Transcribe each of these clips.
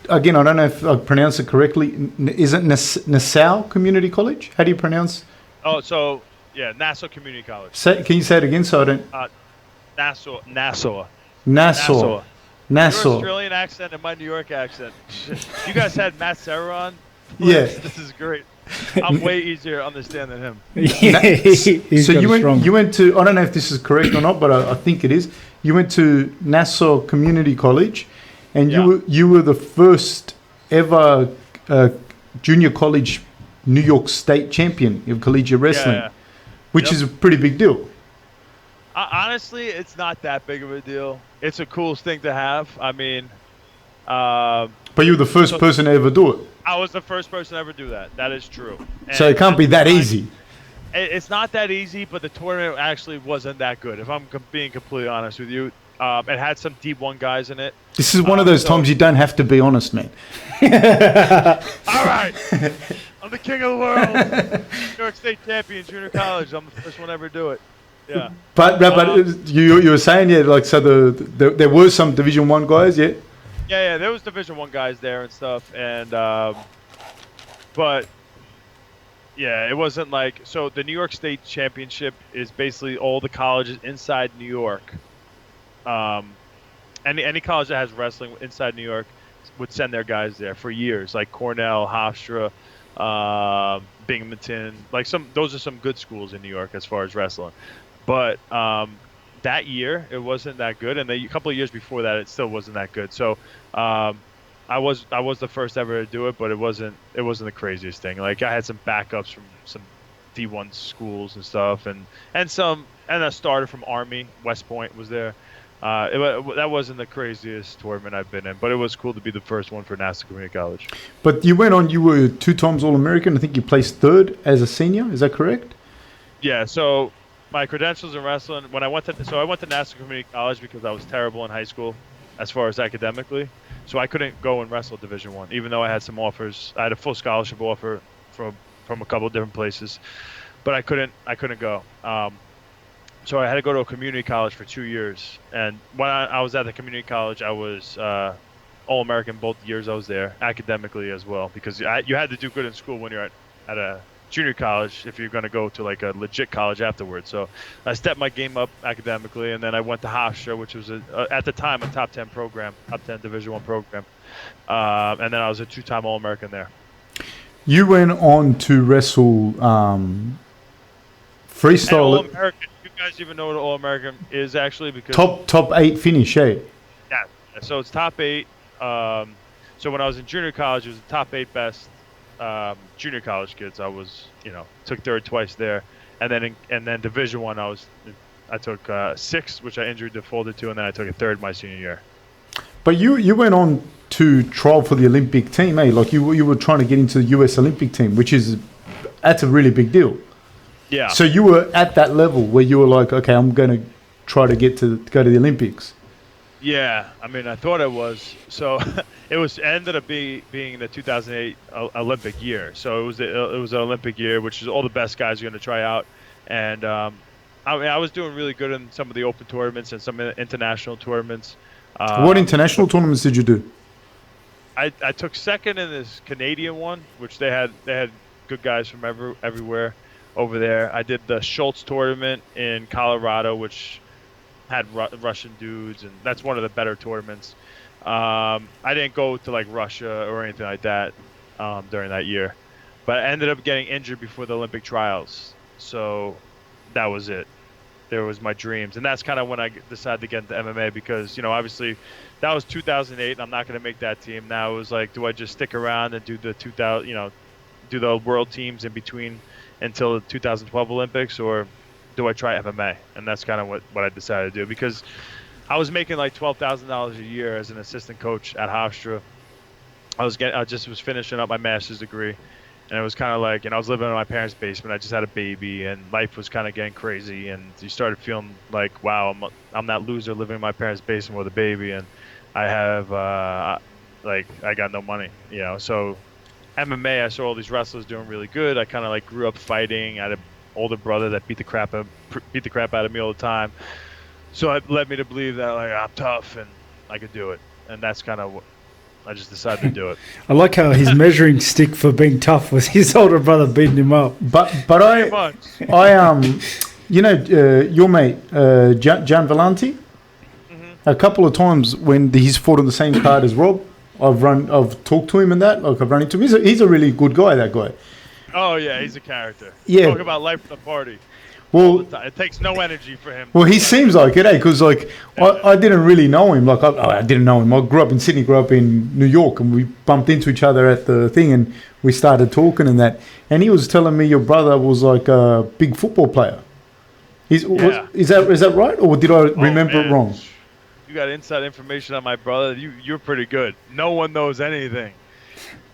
Again, I don't know if I pronounced it correctly. Is it Nassau Community College? How do you pronounce? Oh, so yeah, Nassau Community College. Can you say it again so I don't? Nassau, Nassau, Nassau. Nassau. Your Nassau. Australian accent and my New York accent. If you guys had Matt Serra on, Yeah. this is great. I'm way easier to understand than him. Yeah, So you went to, I don't know if this is correct or not, but I think it is. You went to Nassau Community College, and you were the first ever junior college New York State champion of collegiate wrestling, which is a pretty big deal. Honestly, it's not that big of a deal. It's a cool thing to have. I mean, but you were the first person to ever do it. I was the first person to ever do that. That is true. And so it can't be that easy. It's not that easy, but the tournament actually wasn't that good. If I'm being completely honest with you, it had some D1 guys in it. This is one of those times you don't have to be honest, man. All right, I'm the king of the world, New York State champion, junior college. I'm the first one to ever do it. Yeah. But you were saying like so there were some Division 1 guys, yeah. Yeah, there was Division 1 guys there and stuff, and but yeah, it wasn't like so. The New York State Championship is basically all the colleges inside New York. Any college that has wrestling inside New York would send their guys there for years, like Cornell, Hofstra, Binghamton. Like those are some good schools in New York as far as wrestling. But that year it wasn't that good, and a couple of years before that it still wasn't that good. So I was the first ever to do it, but it wasn't the craziest thing. Like I had some backups from some D1 schools and stuff, and a starter from Army, West Point was there. That wasn't the craziest tournament I've been in, but it was cool to be the first one for Nassau Community College. But you went on, you were 2 times All-American. I think you placed 3rd as a senior. Is that correct? Yeah, so my credentials in wrestling, I went to Nassau Community College because I was terrible in high school as far as academically. So I couldn't go and wrestle Division 1, even though I had some offers. I had a full scholarship offer from a couple of different places, but I couldn't go. So I had to go to a community college for 2 years. And when I was at the community college, I was All-American both years I was there, academically as well, because you had to do good in school when you're at a junior college if you're going to go to like a legit college afterwards. So I stepped my game up academically, and then I went to Hofstra, which was at the time a top 10 program, top 10 Division 1 program. And then I was a 2-time All-American there. You went on to wrestle freestyle. All-American. You guys even know what an All-American is actually? Because top 8 finish, eh? Yeah. So it's top 8. So when I was in junior college, it was the top 8 best junior college kids. I was, took 3rd twice there, and then Division 1, I took 6th, which I injured defaulted to, and then I took a 3rd my senior year. But you went on to trial for the Olympic team, eh? Like you were trying to get into the US Olympic team, that's a really big deal. Yeah. So you were at that level where you were like, okay, I'm going to try to go to the Olympics. Yeah, I mean, I thought I was. So it ended up being the 2008 Olympic year. So it was an Olympic year, which is all the best guys are going to try out. And I was doing really good in some of the open tournaments and some international tournaments. What international tournaments did you do? I took 2nd in this Canadian one, which they had good guys from everywhere over there. I did the Schultz tournament in Colorado, which had Russian dudes, and that's one of the better tournaments. I didn't go to like Russia or anything like that during that year, but I ended up getting injured before the Olympic trials, so that was it. There was my dreams, and that's kind of when I decided to get into MMA because obviously that was 2008 and I'm not going to make that team. Now it was like, do I just stick around and do the 2000 do the world teams in between until the 2012 Olympics, or do I try MMA? And that's kind of what I decided to do, because I was making like $12,000 a year as an assistant coach at Hofstra. I just was finishing up my master's degree, and it was kind of like, I was living in my parents' basement. I just had a baby, and life was kind of getting crazy, and you started feeling like, wow, I'm that loser living in my parents' basement with a baby, and I have I got no money, So MMA, I saw all these wrestlers doing really good. I kind of like grew up fighting. I had an older brother that beat the crap out of me all the time. So it led me to believe that like I'm tough and I could do it. And that's kind of I just decided to do it. I like how his measuring stick for being tough was his older brother beating him up. But I your mate Gian Valenti. A couple of times when he's fought on the same card as Rob, I've talked to him and that. Like I've run into him. He's a really good guy. That guy. Oh yeah, he's a character. Yeah. Talk about life at the party. Well, it takes no energy for him. Well, he seems like it, because like I didn't really know him. Like I didn't know him. I grew up in Sydney, grew up in New York, and we bumped into each other at the thing, and we started talking and that. And he was telling me your brother was like a big football player. Is that right, or did I remember it wrong? You got inside information on my brother. You're pretty good. No one knows anything.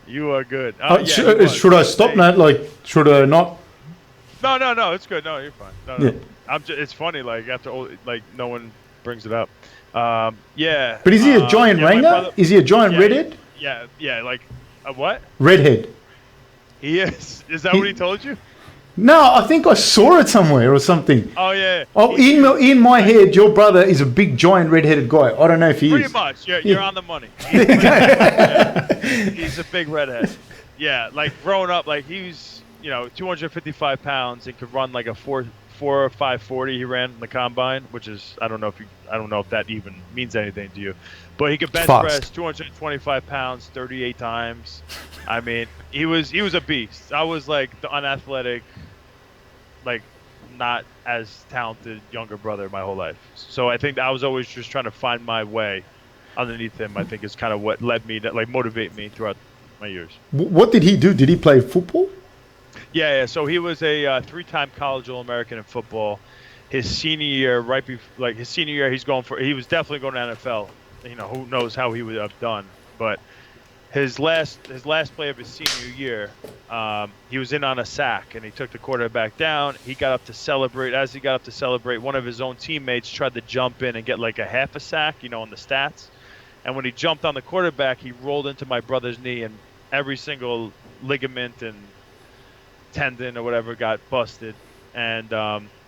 You are good. Should I stop now? Like, should I not? No, it's good. No, you're fine. No. It's funny, like, after no one brings it up. Yeah. But is he a giant ranger? Is he a giant redhead? Yeah, like, a what? Redhead. He is. Is that what he told you? No, I think I saw it somewhere or something. Oh, yeah. Oh, in my head, your brother is a big, giant, red-headed guy. I don't know if he is. Pretty much. You're on the money. He's a big redhead. Yeah, like, growing up, like, he's, 255 pounds and could run like a 4 or 5.40. He ran in the combine, which is, I don't know if that even means anything to you. But he could bench press 225 pounds 38 times. I mean, he was a beast. I was like the unathletic, like not as talented younger brother my whole life. So I think I was always just trying to find my way underneath him. I think is kind of what led me to like motivate me throughout my years. What did he do? Did he play football? Yeah. So he was a 3-time college All-American in football. His senior year, he was definitely going to NFL. Who knows how he would have done, but his last play of his senior year, he was in on a sack and he took the quarterback down. He got up to celebrate. As he got up to celebrate, one of his own teammates tried to jump in and get like a half a sack, on the stats. And when he jumped on the quarterback, he rolled into my brother's knee and every single ligament and tendon or whatever got busted, and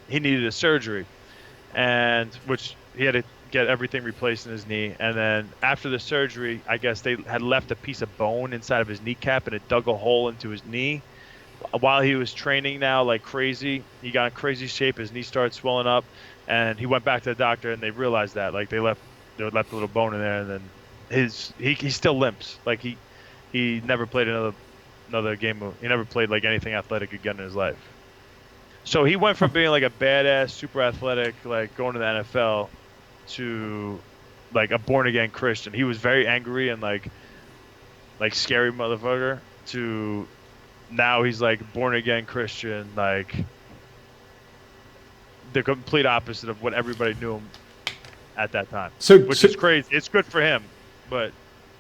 he needed a surgery, and which he had to get everything replaced in his knee. And then after the surgery, I guess they had left a piece of bone inside of his kneecap and it dug a hole into his knee. While he was training now like crazy, he got in crazy shape, his knee started swelling up, and he went back to the doctor and they realized that like they left a little bone in there, and then he still limps. Like he never played another game. He never played like anything athletic again in his life. So he went from being like a badass, super athletic, like going to the NFL, to like a born again Christian. He was very angry and like scary motherfucker, to now he's like born again Christian, like the complete opposite of what everybody knew him at that time. Which is crazy. It's good for him, but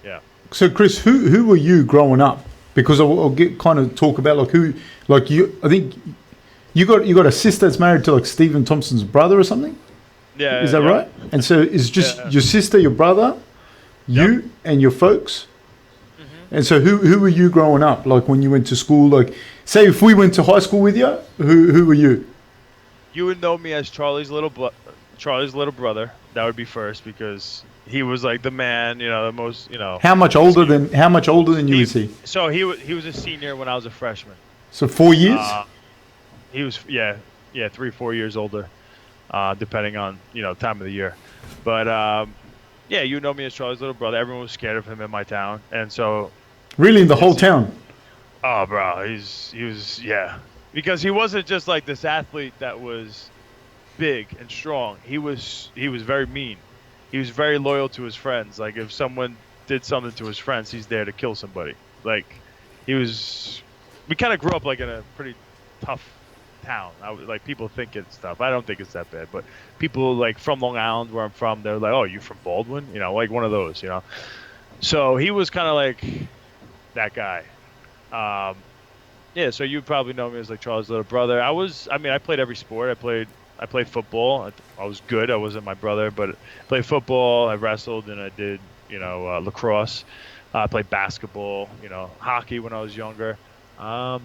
yeah. So Chris, who were you growing up? Because I'll kind of talk about like who, like you. I think you got a sister that's married to like Stephen Thompson's brother or something. Yeah. Is that right? And so it's just your sister, your brother, you, and your folks. Mm-hmm. And so who were you growing up? Like when you went to school, like say if we went to high school with you, who were you? You would know me as Charlie's little brother. That would be first, because he was like the man, the most, How much older than you is he? So he was a senior when I was a freshman. So 4 years? He was 3-4 years older, depending on time of the year. But you know me as Charlie's little brother. Everyone was scared of him in my town, and so really in the whole town. Oh, bro, he was because he wasn't just like this athlete that was big and strong. He was very mean. He was very loyal to his friends. Like if someone did something to his friends, he's there to kill somebody. Like we kind of grew up like in a pretty tough town. Like people think it's tough. I don't think it's that bad, but people like from Long Island, where I'm from, they're like, "Oh, you from Baldwin?" Like one of those. So he was kind of like that guy. So you probably know me as like Charlie's little brother. I played every sport. I played football. I was good. I wasn't my brother, but I played football. I wrestled, and I did, lacrosse. I played basketball, hockey when I was younger. But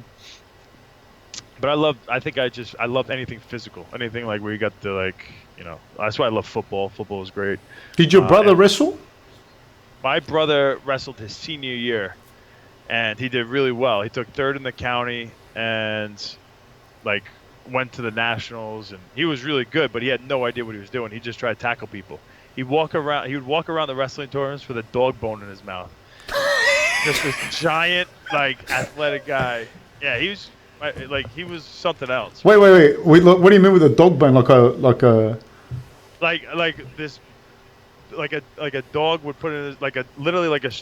I loved anything physical, anything like where you got to like, that's why I love football. Football was great. Did your brother wrestle? My brother wrestled his senior year, and he did really well. He took third in the county and like went to the nationals, and he was really good, but he had no idea what he was doing. He just tried to tackle people. He would walk around the wrestling tournaments with a dog bone in his mouth. Just this giant, like, athletic guy. Yeah, he was something else. Wait. Look, what do you mean with a dog bone? Like this, like a dog would put in his, literally like a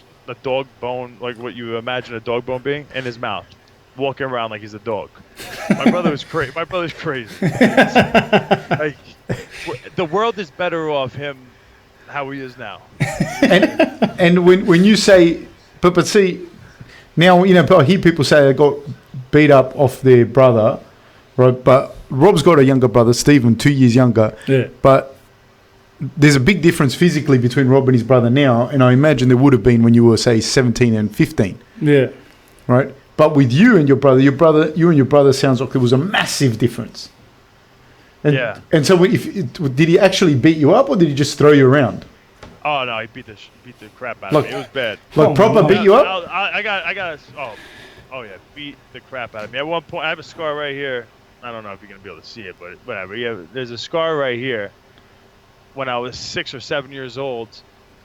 dog bone, like what you imagine a dog bone being, in his mouth, walking around like he's a dog. My brother was crazy. My brother's crazy. Like, the world is better off him how he is now. and when you say, but see, now I hear people say they got beat up off their brother, right? But Rob's got a younger brother, Stephen, 2 years younger. Yeah. But there's a big difference physically between Rob and his brother now, and I imagine there would have been when you were, say, 17 and 15. Yeah. Right? But with you and your brother sounds like there was a massive difference. And, yeah. And so did he actually beat you up, or did he just throw you around? Oh no, he beat the crap out of me. It was bad. Like proper beat you up? Oh yeah, beat the crap out of me. At one point, I have a scar right here. I don't know if you're gonna be able to see it, but whatever. Yeah, there's a scar right here. When I was 6 or 7 years old,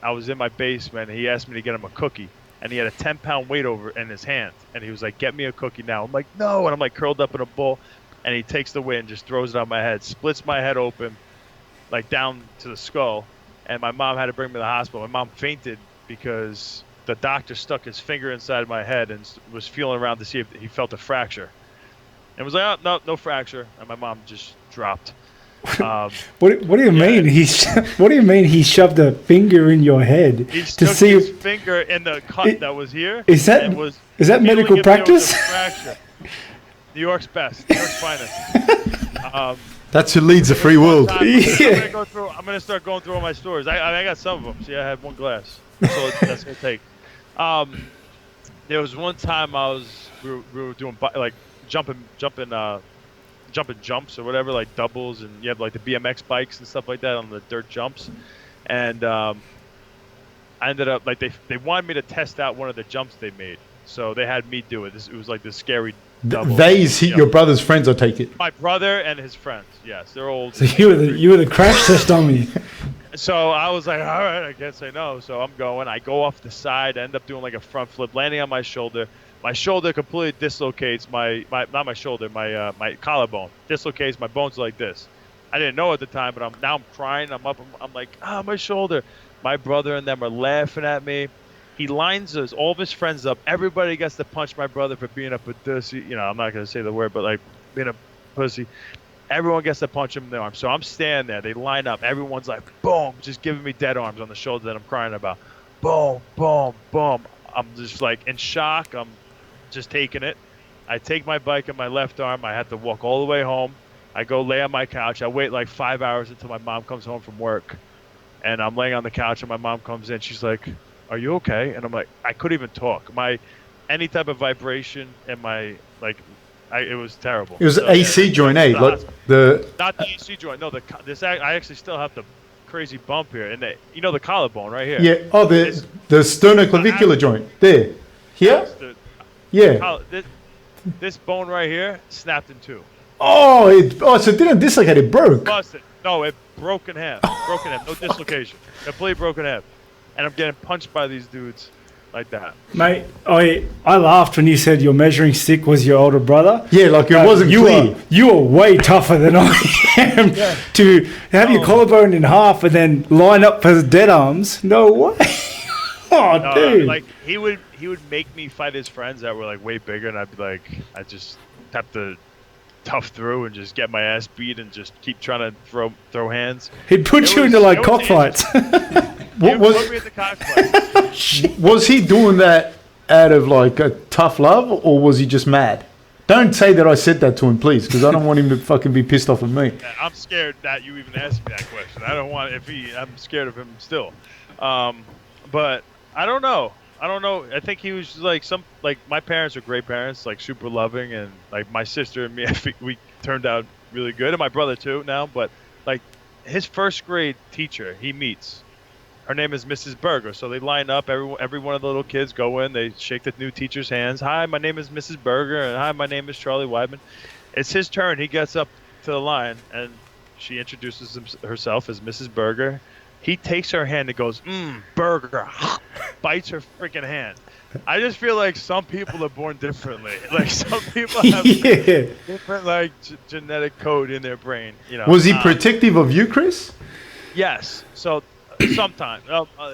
I was in my basement, and he asked me to get him a cookie, and he had a 10-pound weight over in his hand, and he was like, "Get me a cookie now." I'm like, "No," and I'm like curled up in a ball, and he takes the weight and just throws it on my head, splits my head open, like down to the skull. And my mom had to bring me to the hospital. My mom fainted because the doctor stuck his finger inside my head and was feeling around to see if he felt a fracture. And was like, "Oh, no fracture." And my mom just dropped. What do you mean? What do you mean he shoved a finger in your head He to stuck see his finger in the cut that was here. Is that medical practice? New York's best. New York's finest. That's who leads the free world. I'm gonna start going through all my stores. I got some of them. See, I had one glass. That's gonna take. There was one time we were doing like jumping jumps or whatever, like doubles, and you have like the BMX bikes and stuff like that on the dirt jumps. And I ended up like they wanted me to test out one of the jumps they made, so they had me do it. It was like this scary. Your brother's friends, I take it. My brother and his friends, yes, they're old. So you were the crash test dummy. So I was like, all right, I can't say no. So I'm going. I go off the side. I end up doing like a front flip, landing on my shoulder. My shoulder completely dislocates not my shoulder, my collarbone dislocates. My bones like this. I didn't know at the time, but now I'm crying. I'm like, my shoulder. My brother and them are laughing at me. He lines all of his friends up. Everybody gets to punch my brother for being a pussy. I'm not going to say the word, but like being a pussy. Everyone gets to punch him in the arm. So I'm standing there. They line up. Everyone's like, boom, just giving me dead arms on the shoulder that I'm crying about. Boom, boom, boom. I'm just like in shock. I'm just taking it. I take my bike in my left arm. I had to walk all the way home. I go lay on my couch. I wait like 5 hours until my mom comes home from work. And I'm laying on the couch, and my mom comes in. She's like, "Are you okay?" And I'm like, I couldn't even talk. Any type of vibration in my it was terrible. It was the AC joint, eh? Not the AC joint. No, I actually still have the crazy bump here, and the collarbone right here. Yeah. Oh, the sternoclavicular joint there. Here. Yeah. This bone right here snapped in two. So it didn't dislocate, it broke. Busted. No, it broke in half. Broken half. No dislocation. Completely broken half. And I'm getting punched by these dudes like that. Mate, I laughed when you said your measuring stick was your older brother. Yeah, like it wasn't clear. You are way tougher than I am to have your collarbone in half and then line up for dead arms. No way. Dude. Like he would make me fight his friends that were like way bigger, and I'd be like, I just have to tough through and just get my ass beat and just keep trying to throw hands. He'd put you into like cockfights. Was he doing that out of like a tough love, or was he just mad? Don't say that I said that to him, please, because I don't want him to fucking be pissed off at me. I'm scared that you even asked me that question. I'm scared of him still. But I don't know. I think he was just like my parents are great parents, like super loving, and like my sister and me, I think we turned out really good, and my brother too now. But like his first grade teacher he meets, her name is Mrs. Berger. So they line up. Every one of the little kids go in. They shake the new teacher's hands. Hi, my name is Mrs. Berger, and hi, my name is Charlie Weidman. It's his turn. He gets up to the line, and she introduces herself as Mrs. Berger. He takes her hand and goes, burger, bites her freaking hand. I just feel like some people are born differently. Like some people have different like genetic code in their brain. You know. Was he protective of you, Chris? Yes. So sometimes,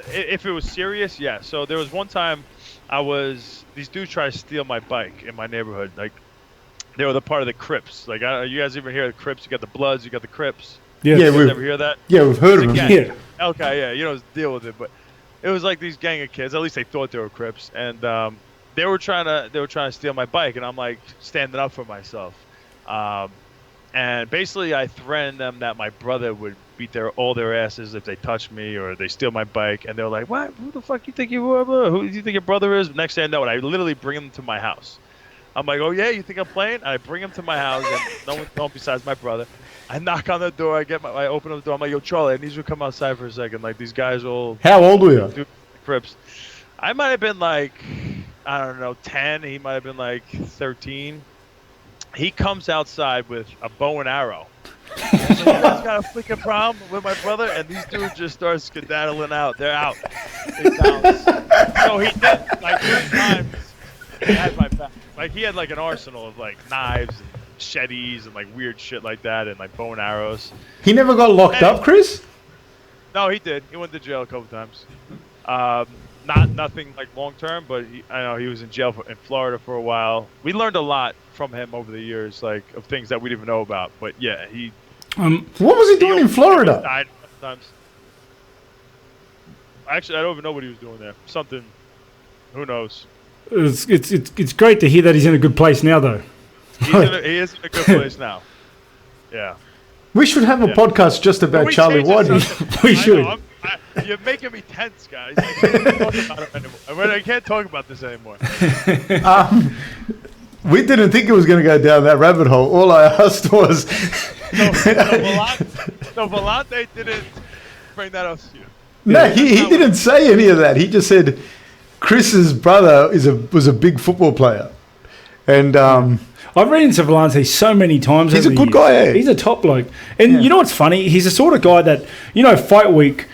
if it was serious, yes. So there was one time these dudes tried to steal my bike in my neighborhood. Like they were the part of the Crips. Like you guys even hear the Crips? You got the Bloods, you got the Crips. Yeah, you guys ever hear that? Yeah, we've heard of them. Yeah. Okay, yeah, you don't deal with it, but it was like these gang of kids. At least they thought they were Crips, and they were trying to steal my bike, and I'm like standing up for myself. And basically, I threatened them that my brother would beat all their asses if they touch me or they steal my bike. And they're like, "What? Who the fuck you think you are? Who do you think your brother is?" Next thing I know, I literally bring them to my house. I'm like, "Oh yeah, you think I'm playing?" And I bring them to my house, and no one's home besides my brother. I knock on the door. I open up the door. I'm like, "Yo, Charlie, I need you to come outside for a second. Like these guys all." How old were you? Crips. I might have been like, I don't know, 10. He might have been like 13. He comes outside with a bow and arrow. Like, you guys got a freaking problem with my brother? And these dudes just start skedaddling out. They're out. They bounce. So he did, like, 3 times. He had my back. Like, he had, like, an arsenal of, like, knives and machetes and, like, weird shit like that and, like, bow and arrows. He never got locked up, Chris? No, he did. He went to jail a couple times. Nothing like long term, but I know he was in jail in Florida for a while. We learned a lot from him over the years, like of things that we didn't even know about. But yeah, what was he doing in Florida? Died sometimes. Actually, I don't even know what he was doing there. Something. Who knows? It's great to hear that he's in a good place now, though. He is in a good place now. Yeah. We should have a podcast just about Charlie Weidman. We should. You're making me tense, guys. I can't talk about it anymore. I can't talk about this anymore. We didn't think it was going to go down that rabbit hole. All I asked was... So Volante didn't bring that up to you? No, he didn't say any of that. He just said Chris's brother was a big football player. And... I've read into Volante so many times. He's a good guy, eh? He's a top bloke. And you know what's funny? He's the sort of guy that, Fight Week...